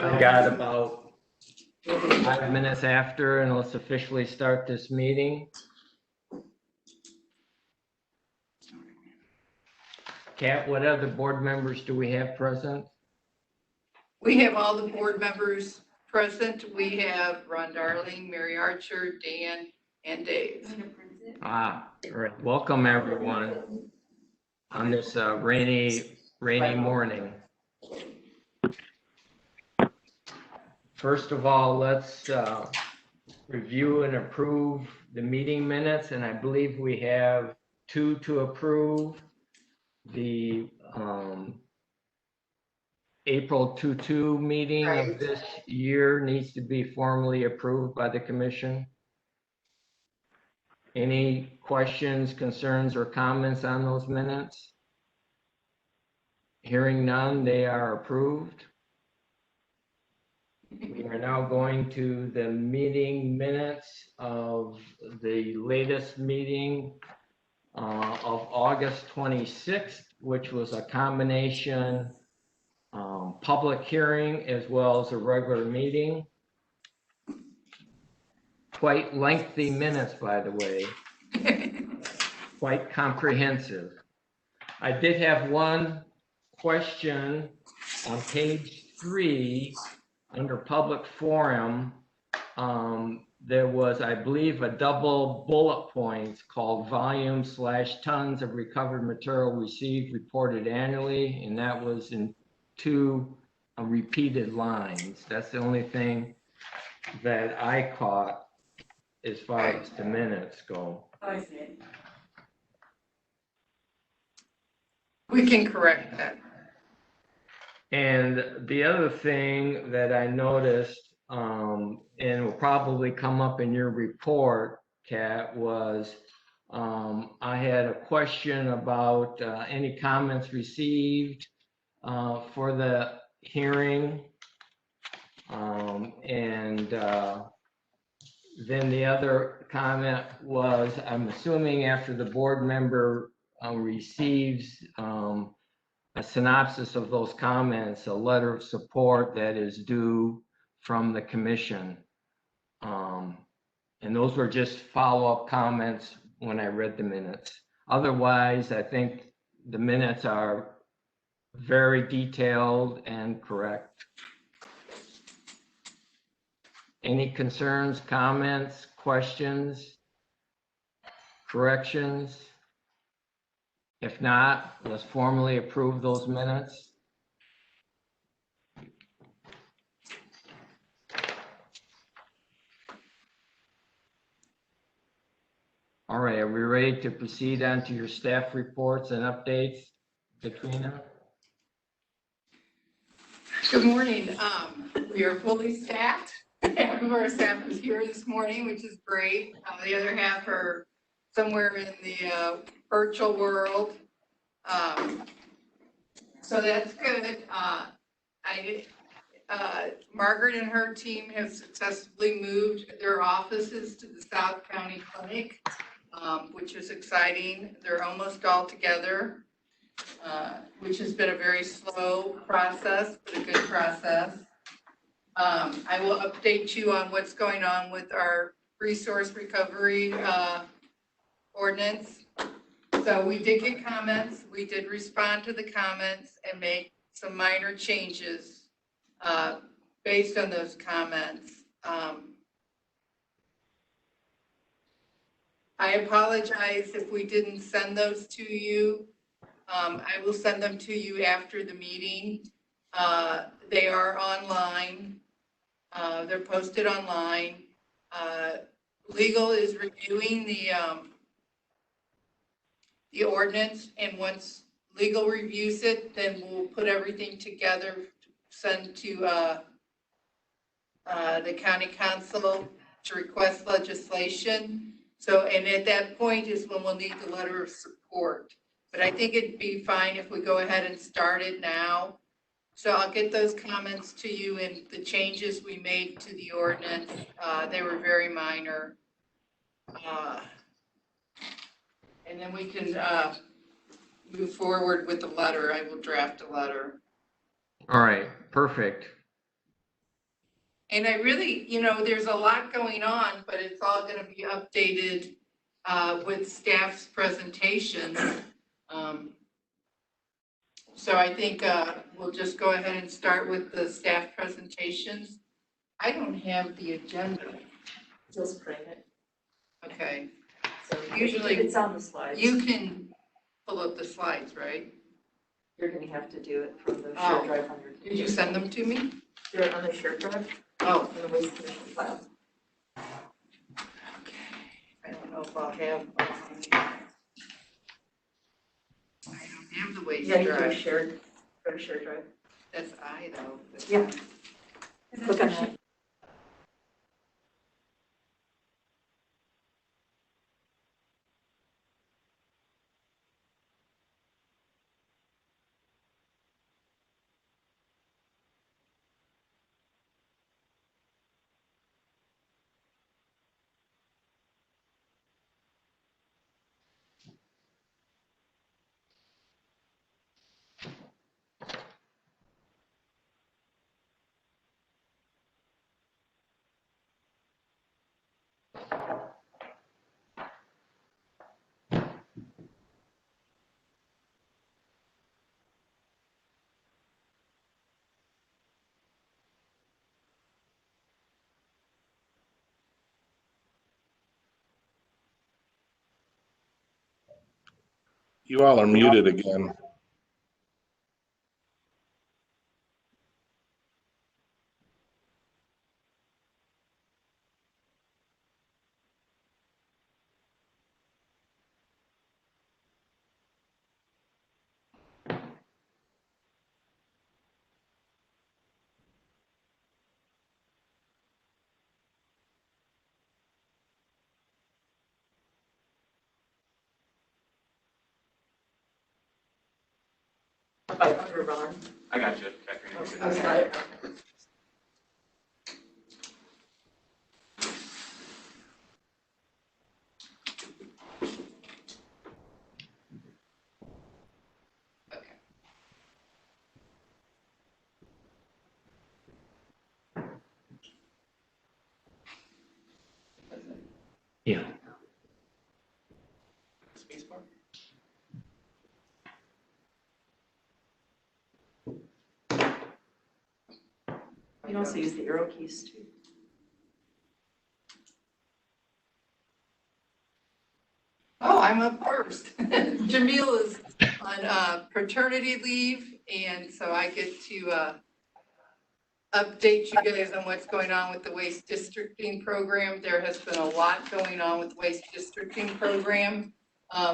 I got about 5 minutes after, and let's officially start this meeting. Kat, what other board members do we have present? We have all the board members present. We have Ron Darling, Mary Archer, Dan, and Dave. All right. Welcome everyone on this rainy morning. First of all, let's review and approve the meeting minutes, and I believe we have 2 to approve. The April 2 meeting of this year needs to be formally approved by the commission. Any questions, concerns, or comments on those minutes? Hearing none, they are approved. We are now going to the meeting minutes of the latest meeting of August 26th, which was a combination public hearing as well as a regular meeting. Quite lengthy minutes, by the way. Quite comprehensive. I did have one question on page 3 under public forum. There was, I believe, a double bullet point called volume/tons of recovered material received reported annually, and that was in 2 repeated lines. That's the only thing that I caught as far as the minutes go. I see. We can correct that. And the other thing that I noticed, and will probably come up in your report, Kat, was I had a question about any comments received for the hearing. Then the other comment was, I'm assuming after the board member receives a synopsis of those comments, a letter of support that is due from the commission. And those were just follow-up comments when I read the minutes. Otherwise, I think the minutes are very detailed and correct. Any concerns, comments, questions, corrections? If not, let's formally approve those minutes. All right, are we ready to proceed on to your staff reports and updates, Katrina? Good morning. We are fully staffed. Half of our staff is here this morning, which is great. The other half are somewhere in the virtual world. So that's good. Margaret and her team have successfully moved their offices to the South County Clinic, which is exciting. They're almost all together, which has been a very slow process, but a good process. I will update you on what's going on with our resource recovery ordinance. So we did get comments. We did respond to the comments and make some minor changes based on those comments. I apologize if we didn't send those to you. I will send them to you after the meeting. They are online. They're posted online. Legal is reviewing the ordinance, and once legal reviews it, then we'll put everything together, send to the county council to request legislation. So, and at that point is when we'll need the letter of support. But I think it'd be fine if we go ahead and start it now. So I'll get those comments to you and the changes we made to the ordinance. They were very minor. And then we can move forward with the letter. I will draft a letter. All right, perfect. And I really, there's a lot going on, but it's all gonna be updated with staff's presentation. So I think we'll just go ahead and start with the staff presentations. I don't have the agenda. Just print it. Okay, So Usually it's on the slides. you can pull up the slides, right? You're gonna have to do it from the Oh. shared drive on your. Did you send them to me? Do it on the shared drive, Oh, on the waste commission file. okay. I don't know if I'll have. I don't have the waste Yeah, you do a drive. shared, go to shared drive. That's I though. Yeah. Click on that. You all are muted again. About under Ron. I got you, I'm Catherine. sorry. Okay. Yeah. Spacebar? You can also use the arrow keys too. Oh, I'm up first. Jamil is on paternity leave, and so I get to update you guys on what's going on with the waste districting program. There has been a lot going on with the waste districting program.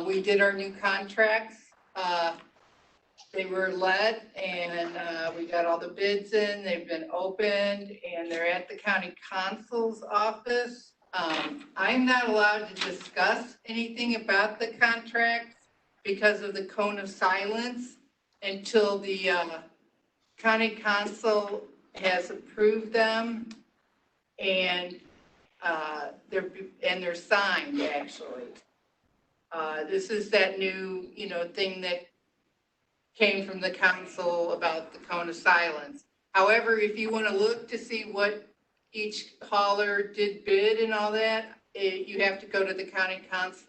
We did our new contracts. They were let, and we got all the bids in. They've been opened, and they're at the county consul's office. I'm not allowed to discuss anything about the contracts because of the cone of silence until the county council has approved them, and they're signed, actually. This is that new, thing that came from the council about the cone of silence. However, if you want to look to see what each hauler did bid and all that, you have to go to the county council's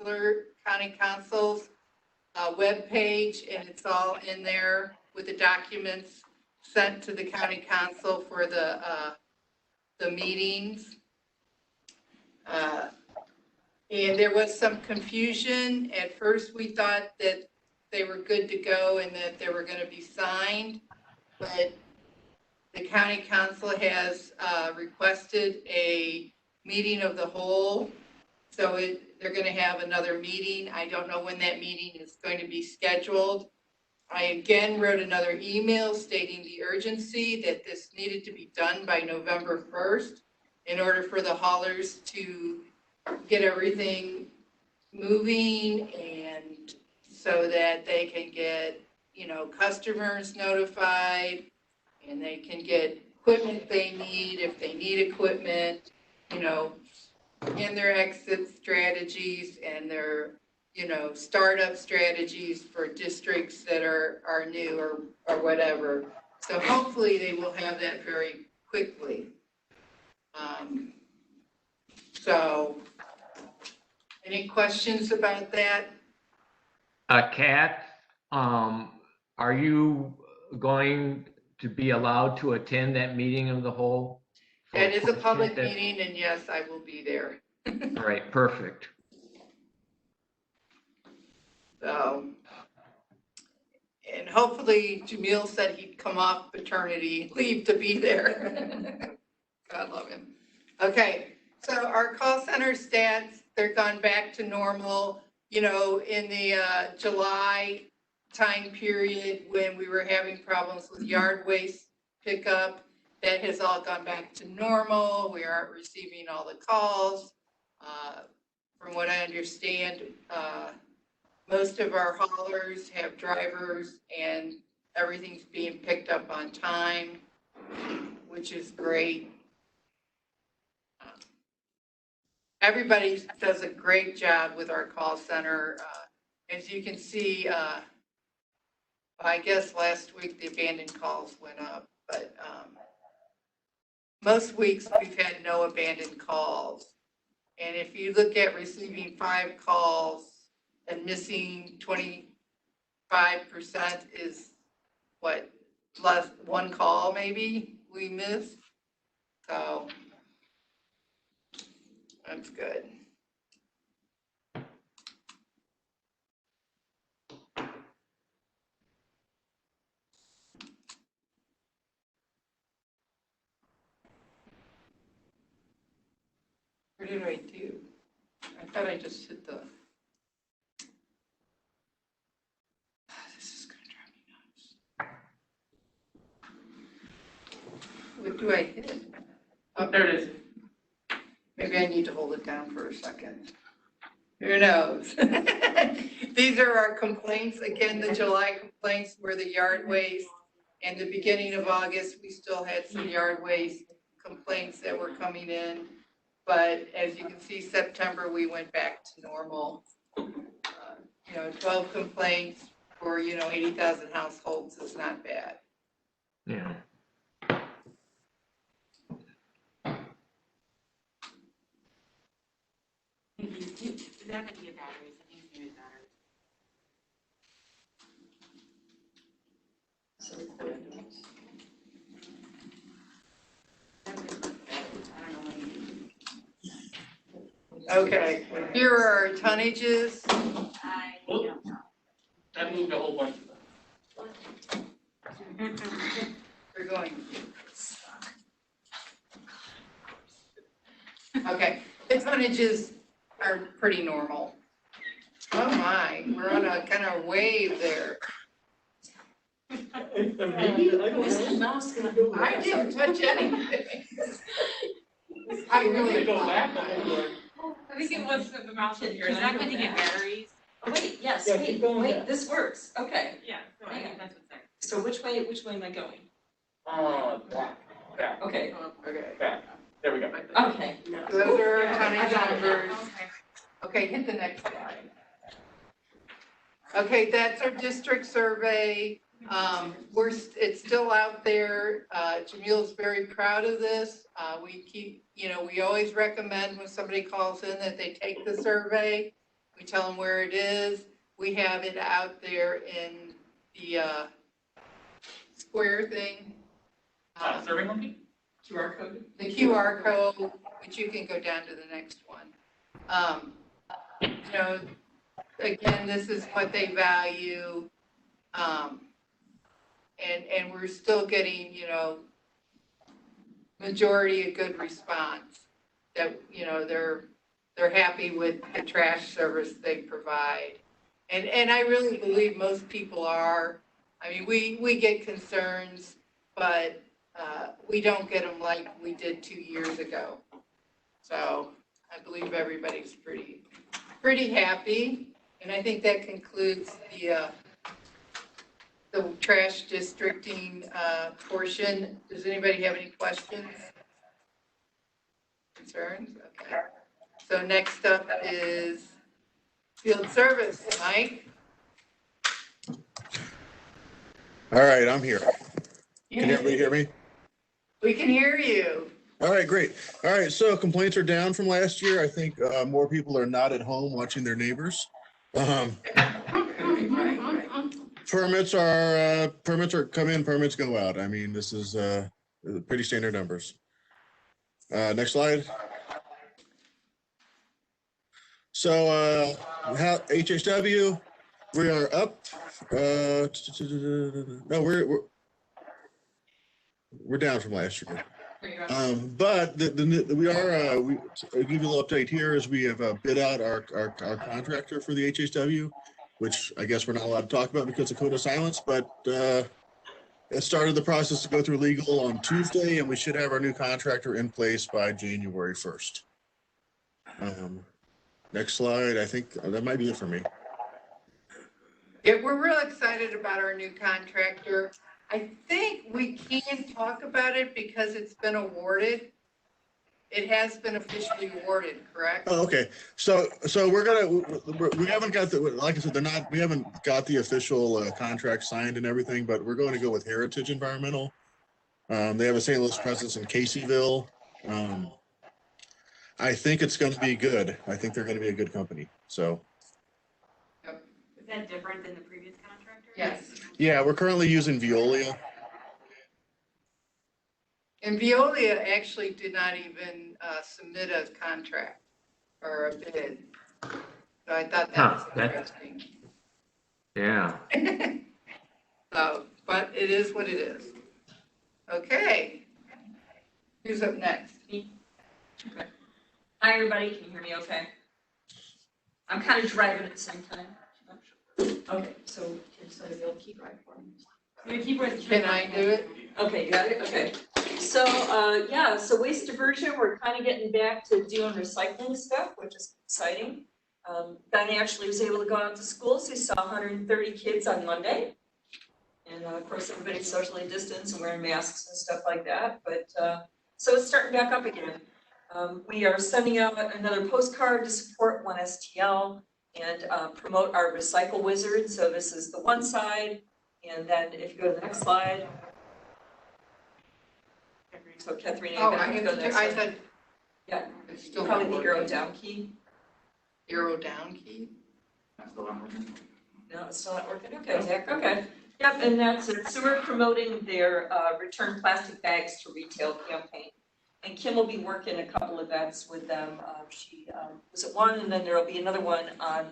webpage, and it's all in there with the documents sent to the county council for the meetings. And there was some confusion. At first, we thought that they were good to go and that they were going to be signed, but the county council has requested a meeting of the whole. So they're going to have another meeting. I don't know when that meeting is going to be scheduled. I again wrote another email stating the urgency that this needed to be done by November 1st in order for the haulers to get everything moving, and so that they can get, customers notified, and they can get equipment they need if they need equipment, and their exit strategies and their, startup strategies for districts that are new or whatever. So hopefully they will have that very quickly. So, any questions about that? Kat, are you going to be allowed to attend that meeting of the whole? for It is a questions public that- meeting, and yes, I will be there. All right, perfect. So, and hopefully Jamil said he'd come off paternity leave to be there. God love him. Okay, so our call center stats, they're gone back to normal. You know, in the July time period when we were having problems with yard waste pickup, that has all gone back to normal. We aren't receiving all the calls. From what I understand, most of our haulers have drivers and everything's being picked up on time, which is great. Everybody does a great job with our call center. As you can see, I guess last week the abandoned calls went up, but most weeks we've had no abandoned calls. And if you look at receiving 5 calls and missing 25% is what, less 1 call maybe we missed. So that's good. What did I do? I thought I just hit the. This is gonna drive me nuts. What do I hit? Oh, there it is. Maybe I need to hold it down for a second. Who knows? These are our complaints. Again, the July complaints were the yard waste. And the beginning of August, we still had some yard waste complaints that were coming in. But as you can see, September, we went back to normal. 12 complaints for, 80,000 households is not bad. Yeah. Is that gonna be a battery? I think it's gonna be battery. So it's the windows. I don't know. Okay, here are our tonnages. That moved a whole bunch of them. We're going. Okay, the tonnages are pretty normal. Oh my, we're on a kind of wave there. Is the mouse gonna go? I didn't touch anything. I really go back a little bit. I think it was the mouse in here. Is that going to get batteries? Oh, wait, yes, Yeah, keep going back. this works, okay. Yeah, so I think that's what's there. So which way am I going? Back, Okay, Okay, back. There we go. okay. those are our I tonnage got it now. numbers. Okay. Okay, hit the next slide. Okay, that's our district survey. It's still out there. Jamil's very proud of this. We always recommend when somebody calls in that they take the survey. We tell them where it is. We have it out there in the square thing. Survey monkey? QR code? The QR code, which you can go down to the next one. Again, this is what they value. And we're still getting, majority a good response that, they're happy with the trash service they provide. And I really believe most people are. I mean, we get concerns, but we don't get them like we did 2 years ago. So I believe everybody's pretty happy. And I think that concludes the trash districting portion. Does anybody have any questions? Concerns? Okay. So next up is field service. Mike? All right, I'm here. Can everybody hear me? We can hear you. All right, great. All right, so complaints are down from last year. I think more people are not at home watching their neighbors. Permits are come in, permits go out. I mean, this is pretty standard numbers. Next slide. So HHW, we are up. No, we're down from last year. But we are I'll give you a little update here as we have bid out our contractor for the HHW, which I guess we're not allowed to talk about because of code of silence, but it started the process to go through legal on Tuesday, and we should have our new contractor in place by January 1st. Next slide. I think that might be it for me. Yeah, we're real excited about our new contractor. I think we can talk about it because it's been awarded. It has been officially awarded, correct? Oh, okay. So we haven't got like I said, we haven't got the official contract signed and everything, but we're going to go with Heritage Environmental. They have a St. Louis presence in Caseyville. I think it's going to be good. I think they're going to be a good company. So. Is that different than the previous contractor? Yes. Yeah, we're currently using Veolia. And Veolia actually did not even submit a contract or a bid. So I thought that was interesting. Yeah. So, but it is what it is. Okay. Who's up next? Okay. Hi, everybody. Can you hear me okay? I'm kind of driving at the same time. Okay, so can somebody else keep right for me? You keep right. Can I do it? Okay, got it. Okay. So, so waste diversion, we're kind of getting back to doing recycling stuff, which is exciting. Ben actually was able to go out to schools. He saw 130 kids on Monday. And of course, everybody's socially distanced and wearing masks and stuff like that. But so it's starting back up again. We are sending out another postcard to support 1STL and promote our Recycle Wizard. So this is the one side. And then if you go to the next slide. So Catherine, Oh, I said. Yeah, It's still probably not the arrow working. down key. Arrow down key? No, it's still not working. Okay, Zach, okay. Yep, and that's it. So we're promoting their return plastic bags to retail campaign. And Kim will be working a couple events with them. She was at one, and then there'll be another one on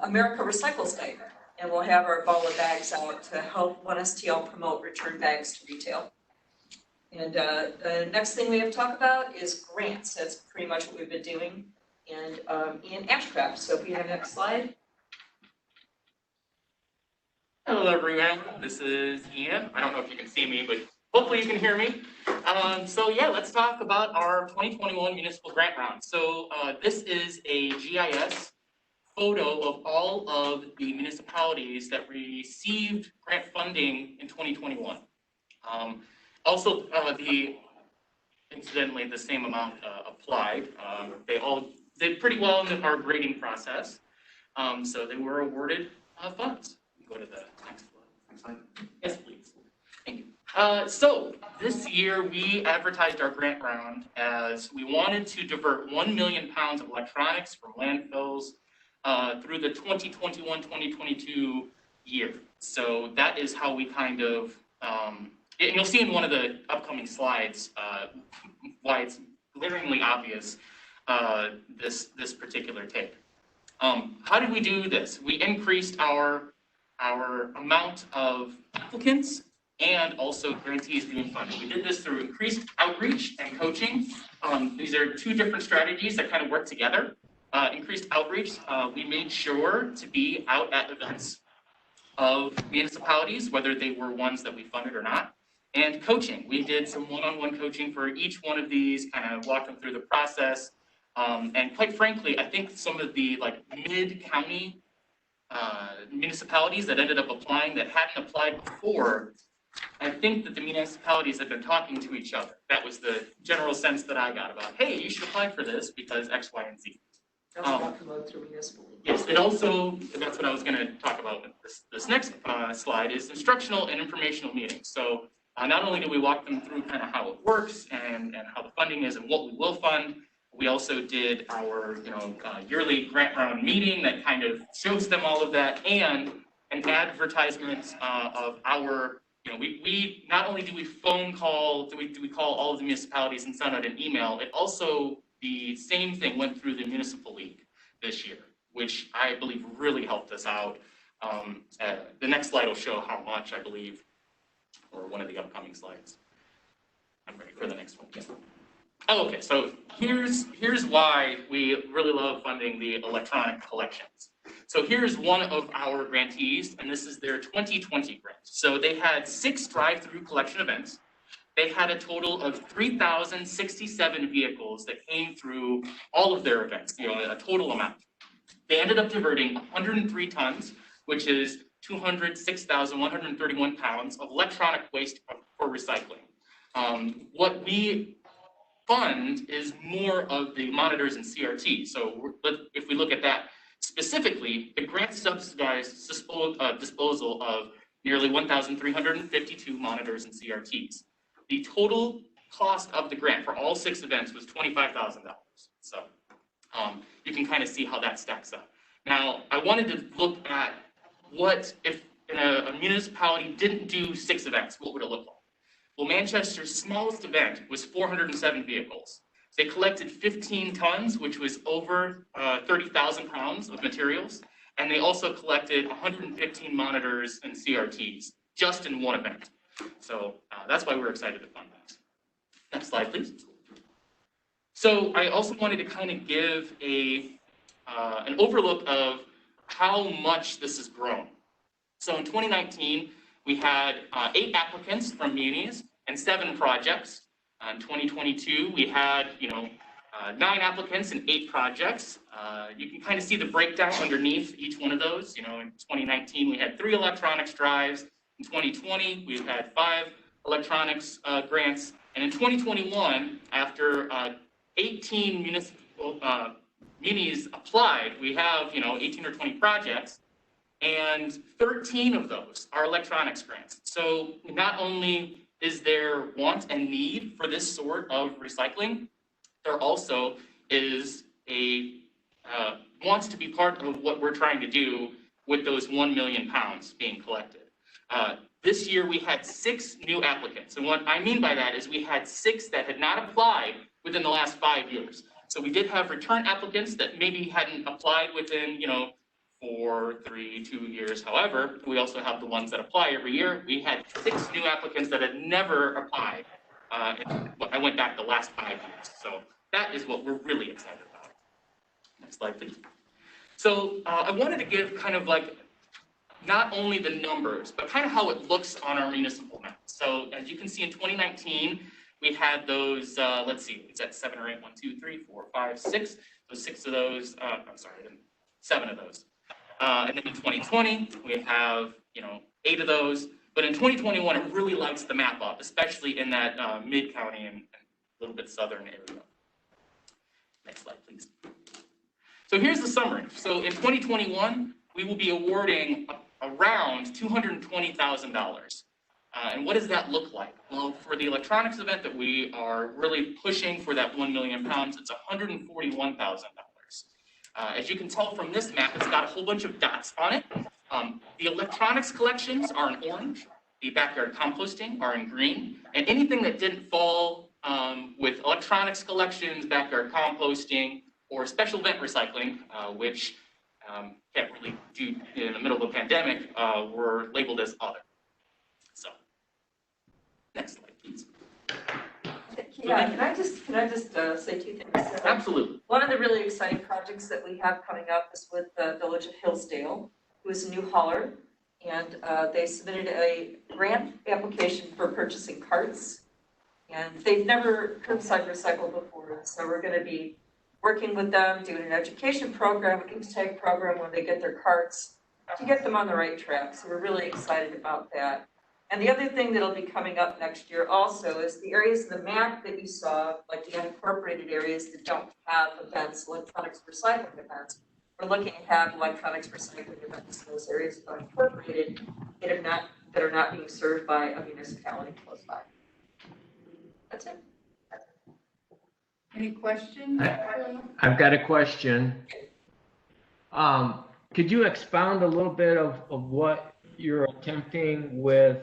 America Recycles Day. And we'll have our ball of bags out to help 1STL promote return bags to retail. And the next thing we have to talk about is grants. That's pretty much what we've been doing. And Ian Ashcraft. So if we have next slide. Hello, everyone. This is Ian. I don't know if you can see me, but hopefully you can hear me. So yeah, let's talk about our 2021 municipal grant round. So this is a GIS photo of all of the municipalities that received grant funding in 2021. Also, incidentally, the same amount applied. They all did pretty well in our grading process. So they were awarded funds. Go to the next slide. Yes, please. Thank you. So this year we advertised our grant round as we wanted to divert 1 million pounds of electronics from landfills through the 2021-2022 year. So that is how we kind of, and you'll see in one of the upcoming slides why it's glaringly obvious this particular take. How did we do this? We increased our amount of applicants and also grantees doing funding. We did this through increased outreach and coaching. These are two different strategies that kind of work together. Increased outreach, we made sure to be out at events of municipalities, whether they were ones that we funded or not. And coaching, we did some one-on-one coaching for each one of these, kind of walked them through the process. And quite frankly, I think some of the like mid-county municipalities that ended up applying that hadn't applied before, I think that the municipalities have been talking to each other. That was the general sense that I got about, hey, you should apply for this because X, Y, and Z. Promote through municipal. Yes, it also, that's what I was going to talk about with this next slide, is instructional and informational meetings. So Not only do we walk them through kind of how it works and how the funding is and what we will fund, we also did our yearly grant round meeting that kind of shows them all of that, and an advertisement of our, we not only do we phone call, do we call all of the municipalities and send out an email, it also, the same thing went through the Municipal League this year, which I believe really helped us out. The next slide will show how much, I believe, or one of the upcoming slides. I'm ready for the next one. Yeah. Oh, okay, so here's why we really love funding the electronic collections. So here's one of our grantees, and this is their 2020 grant. So they had 6 drive-through collection events. They had a total of 3,067 vehicles that came through all of their events, a total amount. They ended up diverting 103 tons, which is 206,131 pounds of electronic waste for recycling. What we fund is more of the monitors and CRT. So if we look at that specifically, the grant subsidized disposal of nearly 1,352 monitors and CRTs. The total cost of the grant for all 6 events was $25,000. So you can kind of see how that stacks up. Now, I wanted to look at what if a municipality didn't do 6 events, what would it look like? Well, Manchester's smallest event was 407 vehicles. They collected 15 tons, which was over 30,000 pounds of materials. And they also collected 115 monitors and CRTs just in one event. So that's why we're excited to fund that. Next slide, please. So I also wanted to kind of give an overlook of how much this has grown. So in 2019, we had 8 applicants from munis and 7 projects. In 2022, we had 9 applicants and 8 projects. You can kind of see the breakdown underneath each one of those. In 2019, we had 3 electronics drives. In 2020, we had 5 electronics grants. And in 2021, after 18 municipal munis applied, we have 18 or 20 projects. And 13 of those are electronics grants. So not only is there want and need for this sort of recycling, there also is a wants to be part of what we're trying to do with those 1 million pounds being collected. This year we had 6 new applicants. And what I mean by that is we had 6 that had not applied within the last 5 years. So we did have return applicants that maybe hadn't applied within, 4, 3, 2 years. However, we also have the ones that apply every year. We had 6 new applicants that had never applied. I went back the last 5 years. So that is what we're really excited about. Next slide, please. So I wanted to give kind of like not only the numbers, but kind of how it looks on our municipal map. So as you can see in 2019, we had those, let's see, it's at 7 or 8, 1, 2, 3, 4, 5, 6. So 6 of those, I'm sorry, 7 of those. And then in 2020, we have, 8 of those. But in 2021, it really lights the map up, especially in that mid-county and a little bit southern area. Next slide, please. So here's the summary. So in 2021, we will be awarding around $220,000. And what does that look like? Well, for the electronics event that we are really pushing for that 1 million pounds, it's $141,000. As you can tell from this map, it's got a whole bunch of dots on it. The electronics collections are in orange, the backyard composting are in green, and anything that didn't fall with electronics collections, backyard composting, or special event recycling, which can't really do in the middle of a pandemic, were labeled as other. So, next slide, please. Yeah, can I just say 2 things? Absolutely. One of the really exciting projects that we have coming up is with the Village of Hillsdale, who is a new hauler, and they submitted a grant application for purchasing carts, and they've never curbside recycled before, so we're going to be working with them, doing an education program, a gift tag program when they get their carts to get them on the right track. So we're really excited about that. And the other thing that'll be coming up next year also is the areas in the map that you saw, like the unincorporated areas that don't have events, electronics recycling events. We're looking to have electronics recycling events in those areas that are unincorporated that have not that are not being served by a municipality close by. That's it. Any questions? I've got a question. Could you expound a little bit of what you're attempting with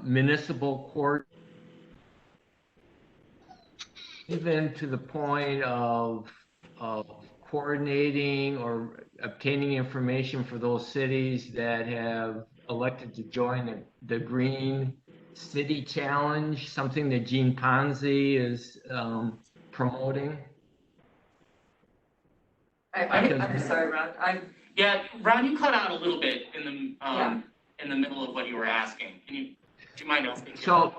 municipal court? Even to the point of coordinating or obtaining information for those cities that have elected to join the Green City Challenge, something that Gene Ponzi is promoting? I'm sorry, Ron. Yeah, Ron, you cut out a little bit in the, Yeah. in the middle of what you were asking. Do you mind asking? So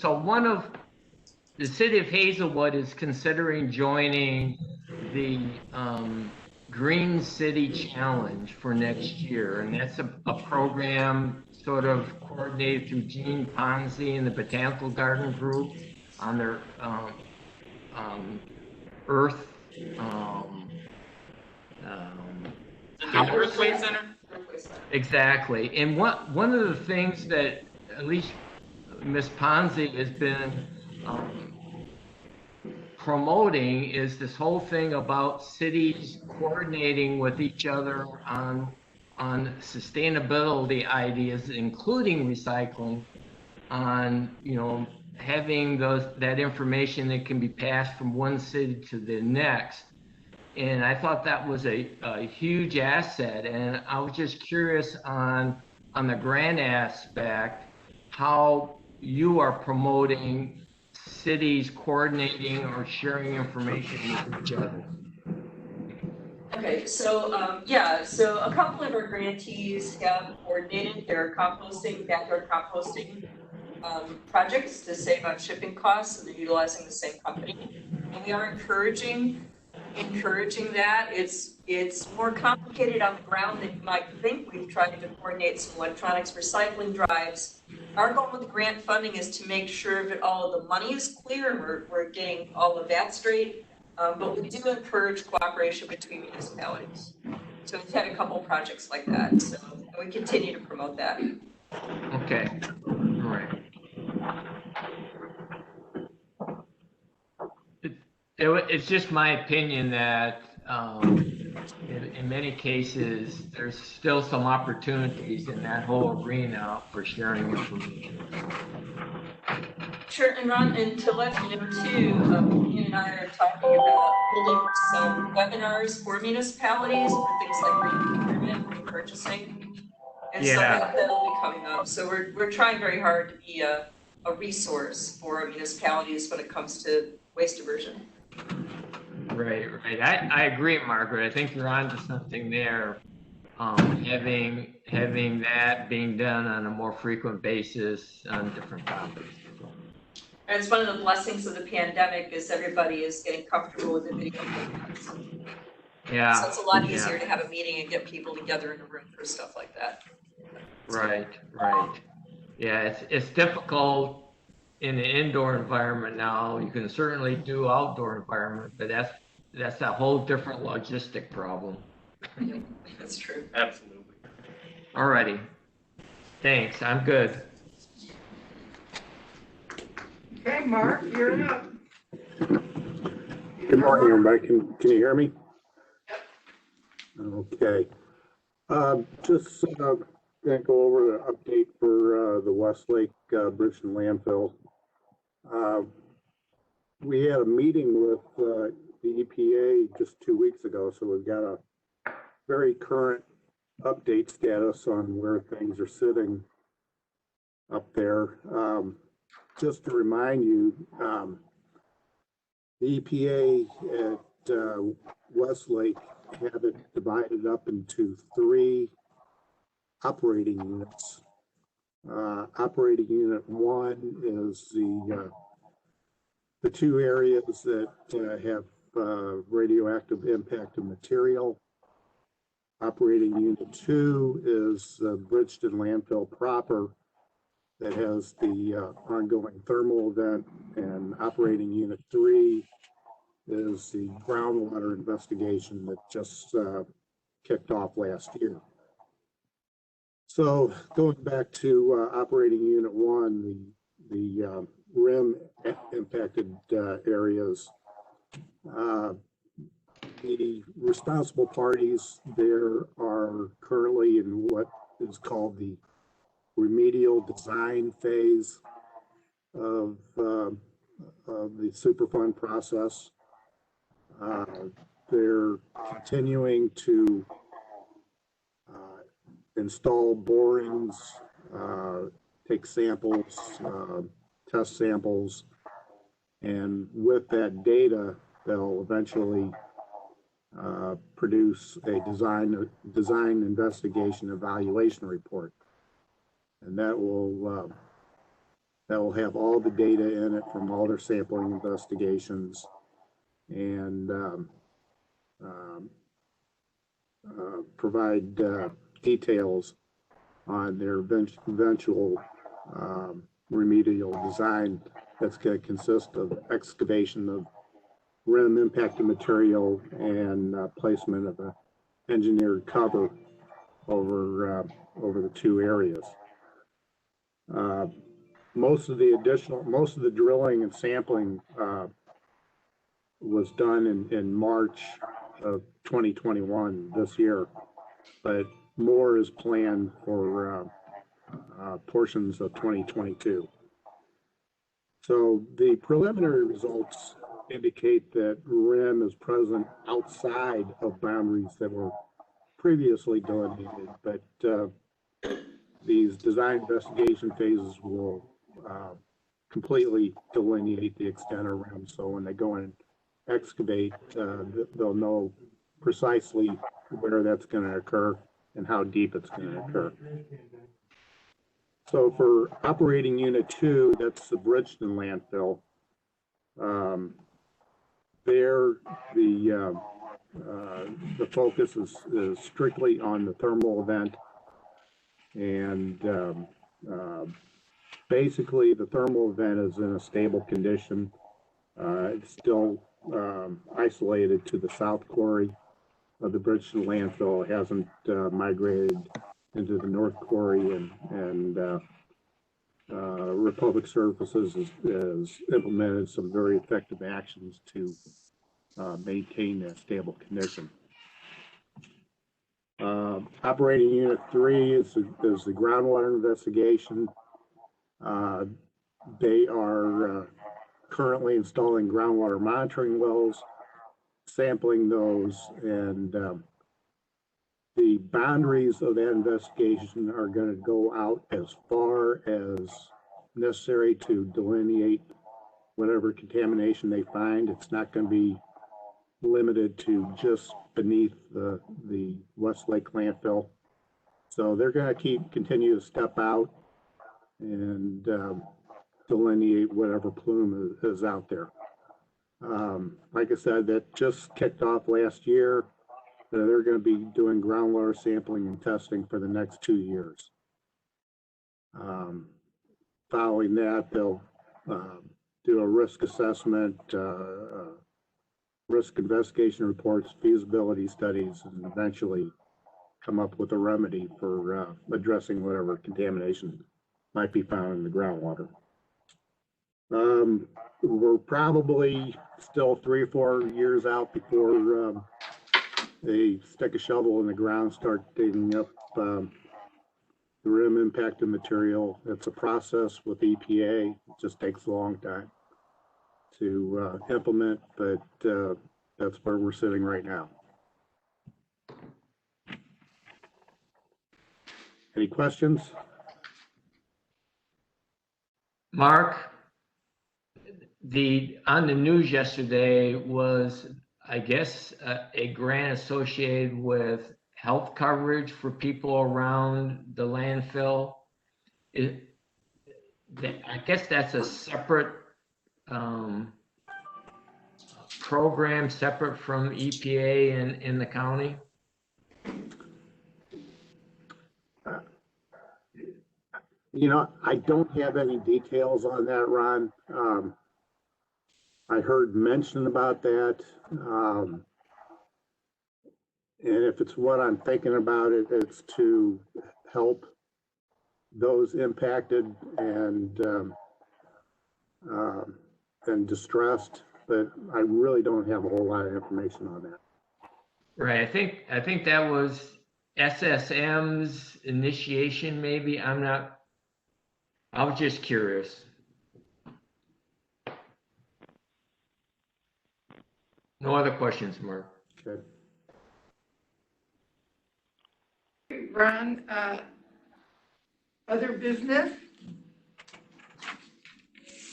one of the city of Hazelwood is considering joining the Green City Challenge for next year, and that's a program sort of coordinated through Gene Ponzi and the Botanical Garden Group on their Earth. The Earthway Center? Exactly, and one of the things that at least Ms. Ponzi has been promoting is this whole thing about cities coordinating with each other on sustainability ideas, including recycling, on having that information that can be passed from one city to the next. And I thought that was a huge asset, and I was just curious on the grant aspect, how you are promoting cities coordinating or sharing information with each other. Okay, so, so a couple of our grantees have coordinated their composting, backyard composting projects to save on shipping costs, so they're utilizing the same company. And we are encouraging that. It's more complicated on the ground than you might think. We've tried to coordinate some electronics recycling drives. Our goal with the grant funding is to make sure that all of the money is clear and we're getting all of that straight. But we do encourage cooperation between municipalities. So we've had a couple projects like that, so we continue to promote that. Okay, all right. It's just my opinion that in many cases, there's still some opportunities in that whole arena for sharing information. Sure, and Ron, and to let you know too, you and I are talking about holding some webinars for municipalities for things like procurement, repurchasing, and so that'll be coming up. So we're trying very hard to be a resource for municipalities when it comes to waste diversion. Right. I agree, Margaret. I think you're onto something there. Having that being done on a more frequent basis on different topics. And it's one of the blessings of the pandemic is everybody is getting comfortable with the video formats. Yeah. So it's a lot easier to have a meeting and get people together in a room for stuff like that. Right. Yeah, it's difficult in an indoor environment now. You can certainly do outdoor environment, but that's a whole different logistic problem. That's true. Absolutely. All righty. Thanks. I'm good. Okay, Mark, you're up. Good morning, everybody. Can you hear me? Okay. Just gonna go over the update for the Westlake Bridgeton landfill. We had a meeting with the EPA just 2 weeks ago, so we've got a very current update status on where things are sitting up there. Just to remind you, the EPA at Westlake had it divided up into 3 operating units. Operating unit 1 is the 2 areas that have radioactive impacted material. Operating unit 2 is the Bridgeton landfill proper that has the ongoing thermal event, and operating unit 3 is the groundwater investigation that just kicked off last year. So going back to operating unit 1, the rim impacted areas, the responsible parties there are currently in what is called the remedial design phase of the Superfund process. They're continuing to install borings, take samples, test samples, and with that data, they'll eventually produce a design investigation evaluation report, and that will have all the data in it from all their sampling investigations, and provide details on their eventual remedial design that's going to consist of excavation of rim impacted material and placement of an engineered cover over the two areas. Most of the drilling and sampling was done in March of 2021 this year, but more is planned for portions of 2022. So the preliminary results indicate that rim is present outside of boundaries that were previously delineated, but these design investigation phases will completely delineate the extent of rim. So when they go and excavate, they'll know precisely where that's going to occur and how deep it's going to occur. So for operating unit 2, that's the Bridgeton landfill. There, the focus is strictly on the thermal event, and basically the thermal event is in a stable condition. It's still isolated to the south quarry of the Bridgeton landfill. It hasn't migrated into the north quarry, and Republic Services has implemented some very effective actions to maintain that stable condition. Operating unit 3 is the groundwater investigation. They are currently installing groundwater monitoring wells, sampling those, and the boundaries of that investigation are going to go out as far as necessary to delineate whatever contamination they find. It's not going to be limited to just beneath the Westlake landfill. So they're going to continue to step out and delineate whatever plume is out there. Like I said, that just kicked off last year. They're going to be doing groundwater sampling and testing for the next 2 years. Following that, they'll do a risk assessment, risk investigation reports, feasibility studies, and eventually come up with a remedy for addressing whatever contamination might be found in the groundwater. We're probably still 3 or 4 years out before they stick a shovel in the ground, start digging up the rim impacted material. It's a process with EPA. It just takes a long time to implement, but that's where we're sitting right now. Any questions? Mark, on the news yesterday was, I guess, a grant associated with health coverage for people around the landfill. I guess that's a separate program, separate from EPA in the county. You know, I don't have any details on that, Ron. I heard mention about that. And if it's what I'm thinking about, it's to help those impacted and distressed, but I really don't have a whole lot of information on that. Right, I think that was SSM's initiation, maybe. I was just curious. No other questions, Mark. Okay. Ron, other business?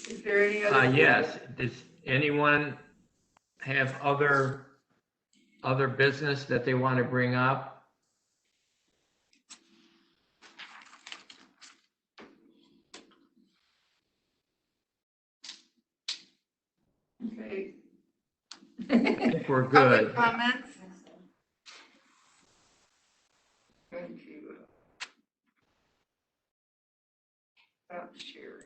Is there any other? Yes, does anyone have other business that they want to bring up? Okay. I think we're Public good. comments? Going to stop sharing.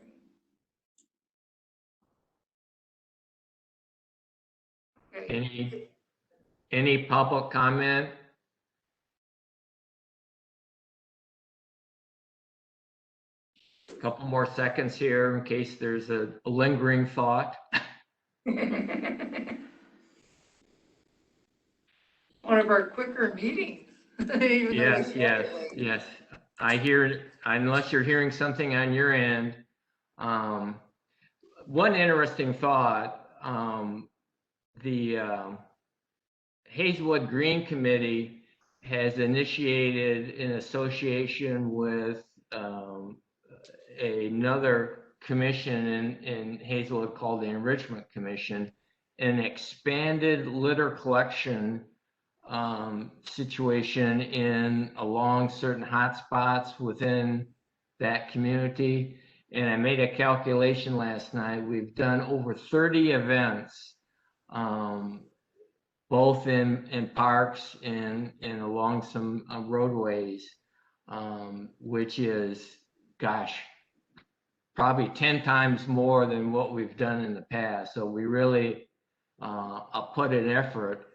Okay. Any public comment? A couple more seconds here in case there's a lingering thought. One of our quicker meetings. Even though we started late. Yes. I hear, unless you're hearing something on your end. One interesting thought, the Hazelwood Green Committee has initiated in association with another commission in Hazelwood called the Enrichment Commission, an expanded litter collection situation along certain hotspots within that community. And I made a calculation last night. We've done over 30 events, both in parks and along some roadways, which is, gosh, probably 10 times more than what we've done in the past. So we really put an effort,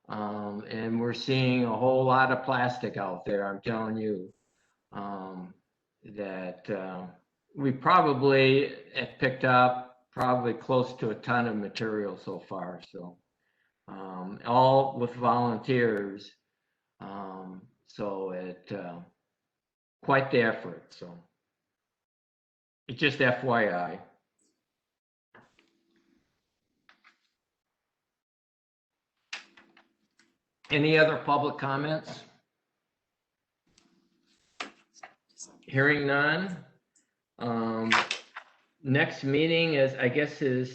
and we're seeing a whole lot of plastic out there, I'm telling you, that we probably have picked up probably close to a ton of material so far. So all with volunteers. So it quite the effort. So it's just FYI. Any other public comments? Hearing none. Next meeting is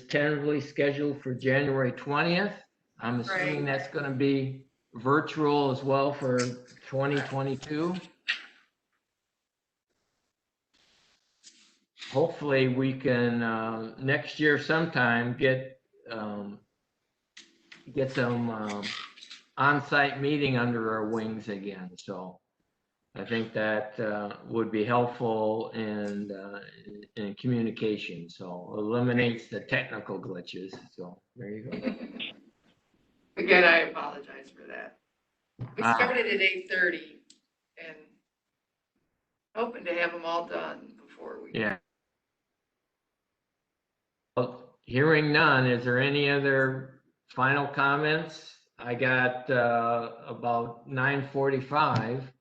tentatively scheduled for January 20th. I'm assuming that's going to be virtual as well for 2022. Hopefully we can next year sometime get some on-site meeting under our wings again. So I think that would be helpful in communication. So eliminates the technical glitches. So there you go. Again, I apologize for that. We started at 8:30 and hoping to have them all done before we. Yeah. Well, hearing none, is there any other final comments? I got about 9:45.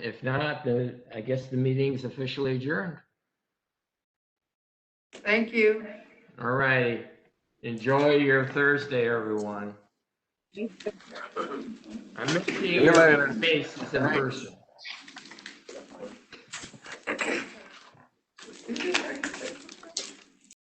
If not, I guess the meeting's officially adjourned. Thank you. All right. Enjoy your Thursday, everyone. I'm missing your faces in person.